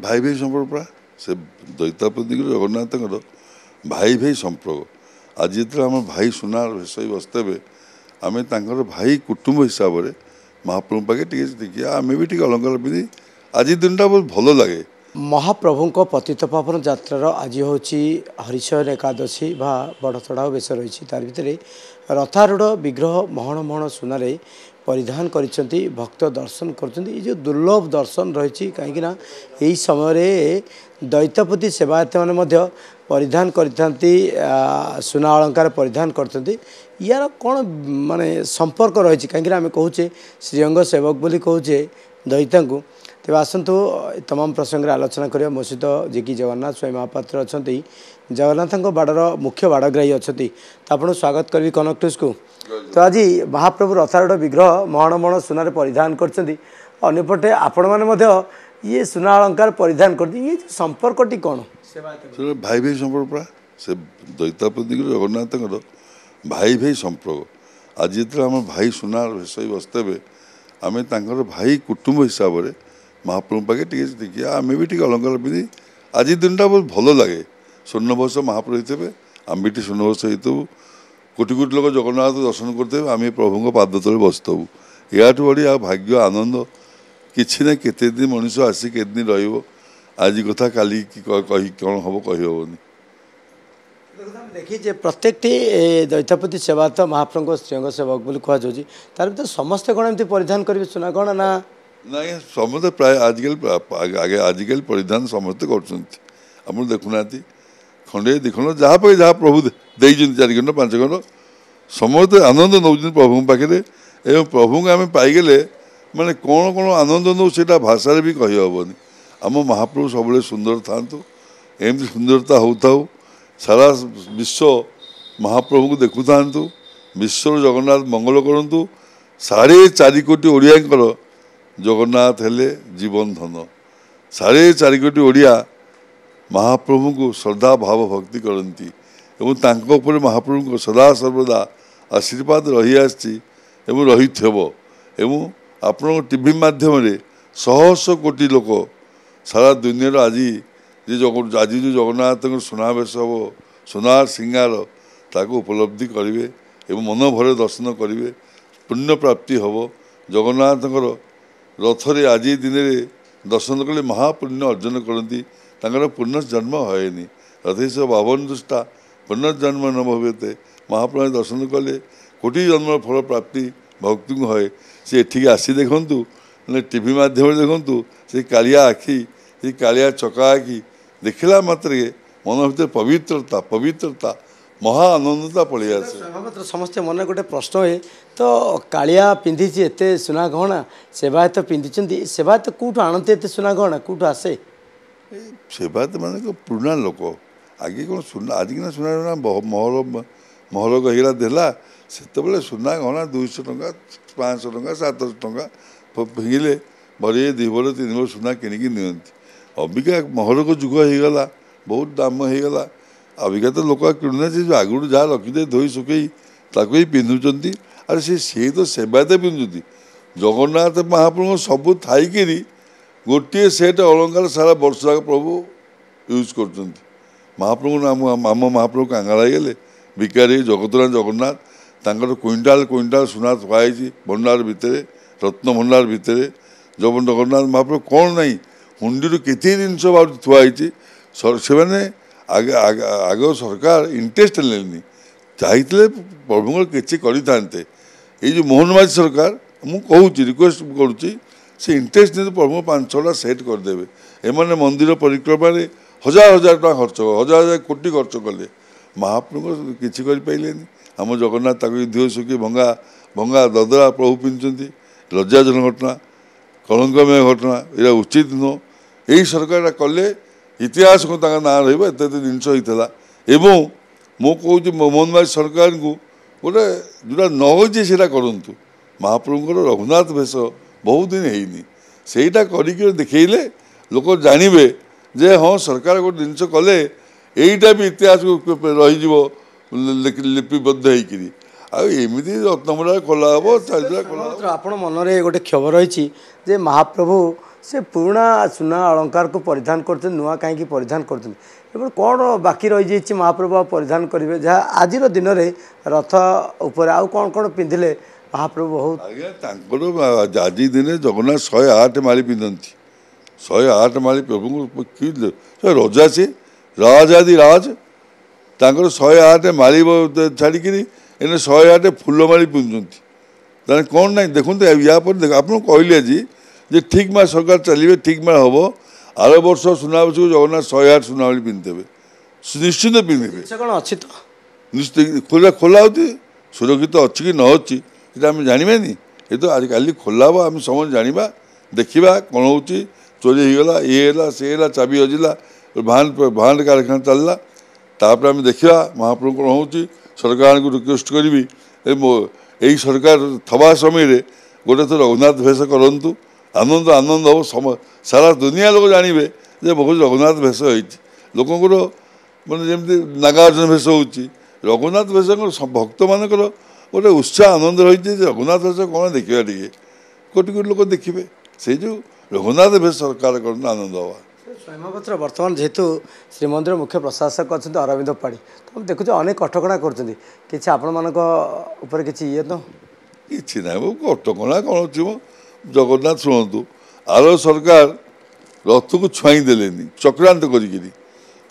भाई भाई संपर्क पड़ा से दैतापति जगन्नाथ भाई भाई संपर्क आज जो आम भाई सुना भेष बसते आम भाई कुटुंब हिसाब से महाप्रभु पाखे टी आम भी अलंकार पिंधि आज दिन टा बहुत भल लगे। महाप्रभु पतित पावन यात्रार आज हूँ हरिशयन एकादशी बा बड़ चढ़ाव बेस रही तार भितर रथारूढ़ विग्रह महण महण सुनार परिधान करिसेंती भक्त दर्शन कर जो दुर्लभ दर्शन रही कहीं यही समय दैत्यपति सेवायत मैंने परिधान करती सुना अलंकार परिधान करते यार कौन माने संपर्क रही कहीं आम कहे श्रीअंग सेवक बोली कहे दैत्या को तेज आसतु तमाम प्रसंग आलोचना करिया मो सहित जे कि जगन्नाथ स्वामी महापात्र अच्छा जगन्नाथ बाड़र मुख्य बाड़ग्राही अच्छा तो आपको स्वागत करी कनक न्यूज को। तो आज महाप्रभु रथारूढ़ विग्रह महण महण सुनार परिधान करपटे आपण मैंने ये सुना अलंकार परिधान कर ये संपर्कटी कौन भाई भाई संपर्क पड़ा से दैतापति जगन्नाथ भाई भाई संपर्क आज जो आम भाई सुना भेष बसते आम भाई कुटुंब हिसाब से महाप्रभु पाखे टी आम भी अलंकार पिंधि आज दिन टा बहुत भल लगे। स्वर्णवर्ष महाप्रभु होते आम भी स्वर्णवर्ष होतु कोटि कोटि लोक जगन्नाथ दर्शन करते आम प्रभु पाद तले बसतबू या बढ़ी आ भाग्य आनंद किसी ना केते दिन मनुष्य आसी केते दिन रज कथा काली कही कौन हम कहीहबनी देखिए प्रत्येक दैत्यपति सेवायत महाप्रभु श्रीअंग सेवक बोली कहुच्छी तार भर समस्ते कौन एमती परिधान करेंगे सुना कौन ना ना समस्ते प्राय आजिकल परिधान समस्ते कर देखुना खंडे दिखंड जहाँ पे जहाँ प्रभु दे 4 खंड 5 खंड समस्ते आनंद नौ प्रभु पाखे एवं प्रभु आम पाईगले माने कौन कौन आनंद नौ से भाषा भी कहीहबनी आम महाप्रभु सब सुंदर था एमती सुंदरता हो सारा विश्व महाप्रभु को देखु था विश्व जगन्नाथ मंगल करूँ 4.5 कोटी ओडियांकर जगन्नाथ हेले जीवन धन 4.5 कोटी ओडिया महाप्रभु को श्रद्धा भाव भक्ति करती एवं महाप्रभु को सदा सर्वदा आशीर्वाद रही आसी रही एवं आपण टीवी माध्यम शह कोटी लोक सारा दुनिया आज आज जो जगन्नाथ सुनावेश हम सुनार सिंगार ताको उपलब्धि करेंगे एवं मन भरे दर्शन करेंगे पुण्य प्राप्ति हम जगन्नाथ रथरे आज दिन दर्शन कले महापुण्य अर्जन करती पुनर्जन्म है रथेश भावन दुष्टा पुनर्जन्म न भवेते महाप्रभु दर्शन कले कोटि जन्म फल प्राप्ति भक्ति है सी एठिक आसी देखु टीवी माध्यम देखु से कालिया आखि से कालिया चका आखि देखला मात्र मन भर पवित्रता पवित्रता महा आनंदता पड़े आसे समस्ते मन गोटे प्रश्न है तो कालिया पिंधि एत सुना गहना सेवायत पिंधि सेवायत कौटू आणते एत सुना गहना कौटू आसे सेवायत मान पुराना लोक आगे कौन सुना आज कि सुना महल महल कहीरा देला से सुना गहना 200 टंका 500 टंका 700 टंका फिंगिले भरे 2 भर 3 भर सुना किनिकी नियंती अबिका महल को जुग होगला बहुत दाम होगला अबिका तो लोक किणुना जो आगुड़ जहाँ रखिदे धोई सुखई ताको ही पिंधुंट अरे सी तो सेवायत पिंधुती जगन्नाथ महाप्रभु सबू थी गोटे सेट अलंकार सारा वर्ष प्रभु यूज कर महाप्रभु नाम आम महाप्रभु कांगाल गले भिकारी जगतनाथ जगन्नाथ तांकर क्विंटाल क्विंटाल सुना थुआई भंडार भितर रत्न भंडार भितर जब जगन्नाथ महाप्रभु कौन नहीं हुंडी केते जिनस थुआई से आग सरकार इंटरेस्ट लेनी चाहिए प्रभु किसी करते ये मोहन माझी सरकार मुझे रिक्वेस्ट करुच्ची से इंटरेस्ट नहीं प्रभु 5-6टा सेट करदे एम मंदिर परिक्रमा हजार हजार टाँग खर्च हजार हजार कोटी खर्च कले महाप्रभु किसी कर आम जगन्नाथ दिह सुखी भंगा भंगा ददरा प्रभु पिंधुंट लज्जाजनक घटना कलंकमय घटना यहाँ उचित नुह यही सरकार कले इतिहास को ना रत जिनस होता एवं मु कहूँ मोहन माझी सरकार को गोटे जोटा न होता करूँ महाप्रभुर रघुनाथ भेष बहुत दिन है सहीटा कर देखले लोक जानवे जे हाँ सरकार गोटे जिनस कले यहीटा भी इतिहास को रही लिपिबद्ध होकर आमती रत्नभंडार खोला हम आप मन में गोटे क्षोभ रही महाप्रभु से पुराना सुना अलंकार को परिधान करते नुआ कहीं परिधान करते एवं कौन बाकी रही जाइए महाप्रभु परिधान करेंगे जहाँ आज दिन में रथ उपर आउ कौन कौन पिंधिले महाप्रभु बहुत आज्ञा आज दिन जगन्नाथ 108 माली पिंधती 108 माली प्रभु कि रजा से राजादि राज तांकर 108 माली छाड़िकी एने 108 फूलमाली पिंधुंट ताने कौन ना देखते या देख आप कहले आज जे ठीक माँ सरकार चलिए ठीक माँ हम आर वर्ष सुनाबस को जगन्नाथ 108 सुनावली पिंधे निश्चित पिंधे कौन अच्छी तो निश्चित खोला खोला होती सुरक्षित अच्छी कि न अच्छी ये आम जानवानी ये तो आज कल खोला हम आम समझ जाना देखा कौन हो चोरी होगला ये सी है चाबी हजिला भांड कारखाना चलला तापर आम देखा महाप्रभु कौन हो सरकार को रिक्वेस्ट करी यही सरकार थवा समय गोटे थर रघुनाथ भेष करूँ आनंद आनंद हम सारा दुनिया लोग जानवे जे बहुत रघुनाथ भेष होती लोकंर मैंने जमी नागार्जुन भेष हो रघुनाथ भेष भक्त मानकर गोटे उत्साह आनंद रही रघुनाथ भेष कौन देखा टे कोटि कोटि लोक देखिए से जो रघुनाथ भेष सरकार कर आनंद हवा स्वयंपत्र बर्तमान जेहेतु श्रीमंदिर मुख्य प्रशासक अच्छा अरविंद पाढ़ी तो देखुचे अनेक कटका करते कि आपण मान कि ये तो कि ना कटका कौन अच्छी जगन्नाथ शुणु आर सरकार रथ को छुई देलेनी चक्रांत करी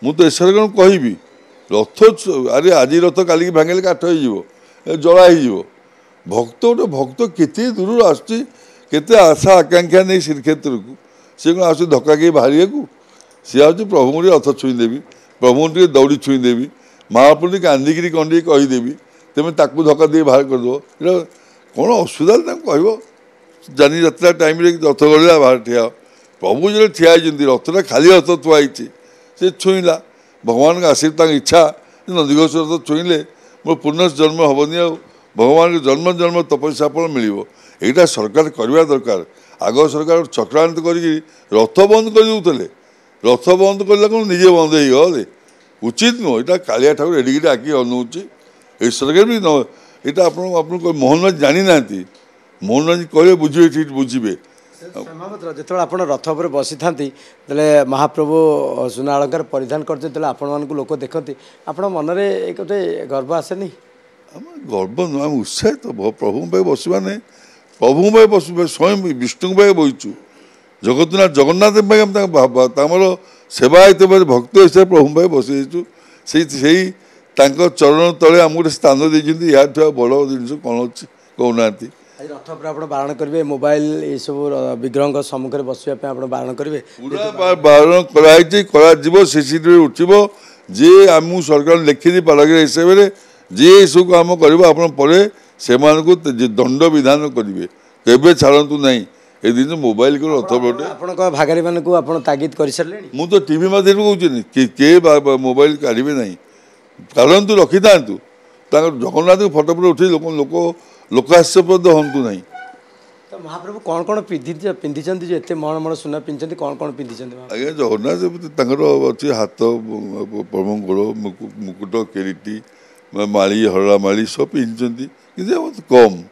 मुझे एसर कौन कह रथ अरे आज रथ काली भांगे काठ हो जला हो भक्त गोटे भक्त केते दूर आसते आशा आकांक्षा नहीं श्रीक्षेत्र को सी कौन आस धक्का कहीं बाहर को सी आज प्रभु को रथ छुईदेवी प्रभु टे दौड़ी छुईदेवी महाप्रभु कांदिकी कौन टे कहीदेवी तेमें ताकू धक्का दे बाहर करदेव ये कौन असुविधा कह जानी यात्रा टाइम रथ गड़ा बाहर ठिया प्रभु जो ठिया रथटा खाली रथ थुआई से छुईला भगवान का आशीर्वाद इच्छा नंदीघोष रथ छुईले मोर पुनर्जन्म हेनी आ भगवान के जन्म जन्म तपस्या फल मिल यहाँ सरकार करवा दरकार आग सरकार चक्रांत कर रथ बंद कर दूसरे रथ बंद कले कौन निजे बंद हो गले उचित नुह यहाँ कालिया ठाकुर एडिकी आखि अनौची ये सरकार भी यहाँ आप मोहन माझी जानी ना मोहन माझी कहे बुझे ठीक बुझे जो आप रथ पर बसी था महाप्रभु सुना अलंकार परिधान करते आपण मान लोक देखते आपण मन में गोटे गर्व आसेनी आम गर्व नुह आम उत्साहित प्रभु बसवा नहीं प्रभु बस स्वयं विष्णु बहीचु जगतनाथ जगन्नाथ आमर सेवायत भक्त हिसाब प्रभु बसईचु से चरण तले आम गोटे स्थान देते या बड़ जिन कौन अच्छी कहना रथ पर आप बारण करेंगे मोबाइल ये सब विग्रह सम्मुखें बसवाई आप बारण करेंगे पूरा बारण कर सीसीटीवी उठब जे आम सरकार लिखी पाराग्राफ हिसाब से जे सब काम कर से दंड विधान करेंगे केवे छाड़ू ना ये दिन मोबाइल को रथ पटे आप भागारी मान को तागिद कर सारे मु तो टीवी मध्यम कहूँ किए मोबाइल काढ़े ना काढ़ू रखी था जगन्नाथ फटो पर उठे लोक लोक लोकास्यप्रद हूँ ना तो महाप्रभु कौन कौन पिंधि जो एत मण मण सुना पिंधि कौन कौन पिंधि आज्ञा जगन्नाथ अच्छी हाथ गोड़ मुकुट किरीटी माली हरड़ा माली सब पिंधि कि कम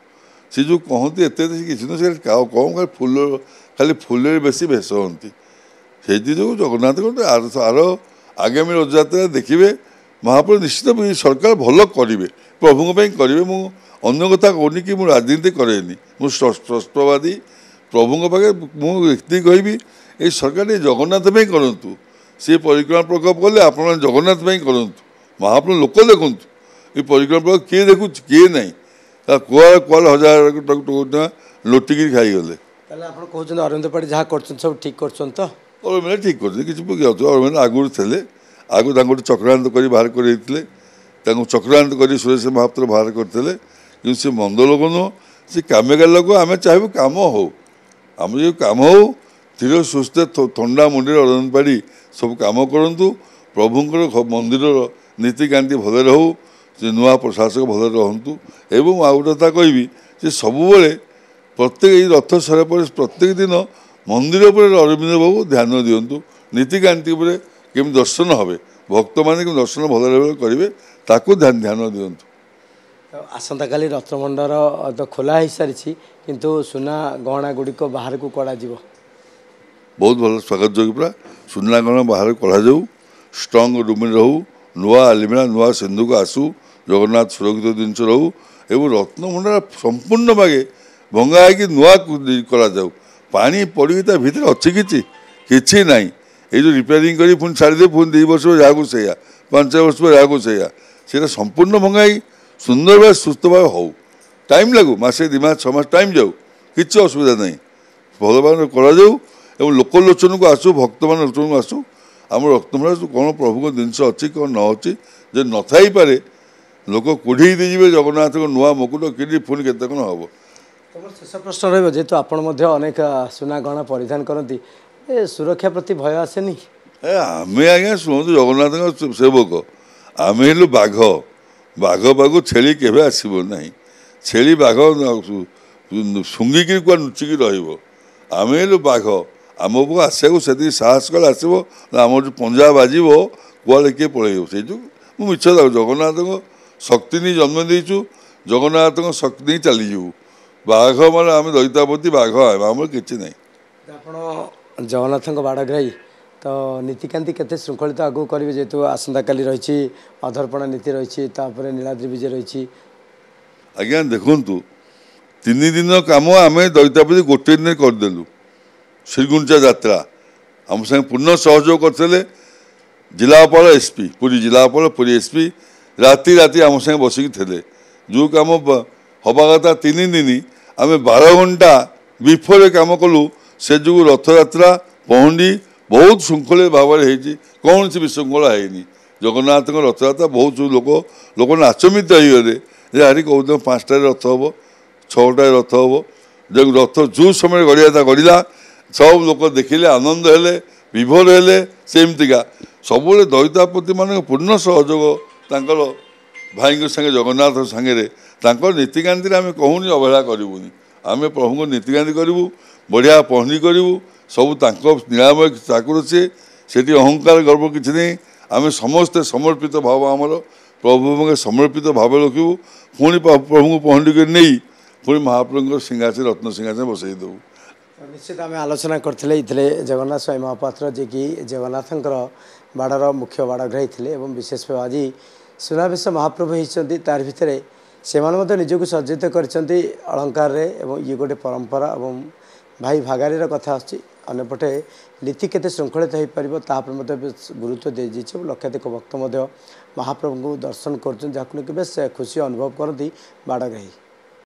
सी जो कहते एत किसी ना कम खाली फूल खाली फूल बेसी भेष हमें से जो जगन्नाथ आर आगामी रथयात्रा देखिए महाप्रभु निश्चित सरकार भल करेंगे प्रभु करेंगे मु अन्य कथा कहनी कि मुझे राजनीति करेनि मुस्पवादी प्रभु पाखे मुझे कहि ये सरकार ये जगन्नाथ करूँ सी परिक्रमा प्रकोप कले आप जगन्नाथ करूँ महाप्रभु लोक देखु ये परिक्रमा प्रकोप किए देखु किए ना कुआर कुआर 1000 टका लोटिकी खाईगले कहते अरविंद पाढ़ी जहाँ कर सब ठीक कर अरविंद ठीक कर अरविंद आगुरी थे आगु गोटे चक्रांत कर बाहर कर चक्रांत कर सुरेश महापात्र बाहर करते कि से मंद लोक नुह से कामेगा लोक आम चाहे कम हो आम जो कम हो धीर सुस्थ थंडा मुंडे अरविंद पाढ़ी सब कम करूँ प्रभुंर मंदिर नीतिकांति भल रहू से नुआ प्रशासक भल रुँ एवं आ गोटे कथा कहि सब प्रत्येक रथ सर पर प्रत्येक दिन मंदिर पर अरविंद बाबू ध्यान दिंतु नीतिकांति केमी दर्शन हे भक्त मैंने केमी दर्शन भल करेंगे ताकू ध्यान दिंतु आसंता काली रत्नभंडार तो खोला हो सारी किंतु सुना गहना गुड़िक बाहर को कड़ा बहुत भल स्वागत जोगी पूरा सुनागण बाहर कढ़ाऊ स्ट्रंग रूम रहू नुआ आलिमिरा नुआ सिंधुक आसू जगन्नाथ सुरक्षित जिनस रहू एवं रत्नभंडार संपूर्ण भागे भंगा है नुआ कराऊ पानी पड़ी भितर अच्छी किसी ना ये जो रिपेयरिंग कर पुणी छाड़दे पुणी 2 वर्ष जहाँ को 5 वर्ष पर जहाँ को से संपूर्ण भंगा सुंदर भाव सुस्थ भाव हो टाइम लगू मसे 2 मास 6 मास टाइम जाऊ कि असुविधा नहीं भल भाव कराऊ एवं लोकलोचन को आसू भक्त मान लोचन को आसू आम रत्नभंडार कौन प्रभु जिनस अच्छी कौन न अच्छी जे न थी पारे लोक कोढ़ी देजे जगन्नाथ नुआ मुकुट कि पुणी के कौन हम शेष प्रश्न रहेतु आप अनेक सुना गहना परिधान करती सुरक्षा प्रति भय आसेनी आमे आज्ञा शुणु जगन्नाथ सेवक आम हेलु बाघ बाघ पाक छेली केवे आसब ना छेली बाघ शुंगिकी कुआ लुचिकी रम हेलु बाघ आम पाक आसको से साहस कले आसब आम जो पंजा बाज कुआड़े किए पलैब से मिछ जगन्नाथ शक्ति नहीं जन्म देचु जगन्नाथ शक्ति नहीं चलीजु बाघ माने आम दैतापति बाघ आम कि ना आप जगन्नाथ बाड़ग्राही तो नीतिकांति केते श्रृंखलित आगू करेंगे जेहेतु आसंता काली रही अधर्पण नीति रही नीलाद्रि विजय रही आज्ञा देखु 3 दिन कम आम दैतापति गोटे दिन करदेलु श्रीगुंचा यात्रा आम संगे पूर्ण सहयोग करते जिलापाल एसपी पुरी जिलापाल पुरी एसपी राति राति आम संगे बसिक थे जो कम हवा कथा 3 दिन आम 12 घंटा बिफोर कम कलु से जो रथयात्रा पहंडी बहुत श्रृंखल भाव में कौन सी विशृंखला है जगन्नाथ रथयात्रा बहुत लोक नाचमित होगले हारी कहते 5टा रथ हम 6टा रथ हम जो रथ जो समय गड़िया था गड़ला सब लोक देखिले आनंद हेले विभोर हेले सेमतिका सब दैतापति मान पूर्ण सहयोग तांकर भाई संगे जगन्नाथ सांगे नीतिकांति आम कहूनी अवहेला करूनी आम प्रभु नीतिकांति करूँ बढ़िया पहनी करूँ सब नीलामय ठाकुर से अहंकार गर्व किसी नहीं आम समस्ते समर्पित भाव आमर प्रभु समर्पित भाव रखू पुणी प्रभु को पहंडी कर नहीं पुणी महाप्रभु सिंहासन रत्न सिंहासन बसई देव निश्चित आम आलोचना करते जगन्नाथ स्वामी महापात्र जी की जगन्नाथंकर बाड़र मुख्य बाड़ग्राही थे विशेष भाव आज सुनावेश महाप्रभु होती तार भितर से निजक सज्जित कर अलंकार ये गोटे परंपरा और भाई भागारी कथा आसपटे नीति केते श्रृंखलित हो पार तापर गुरुत्व दी जाइए लक्षाधिक भक्त महाप्रभु को दर्शन कर बेस खुशी अनुभव करती बाड़ग्राही।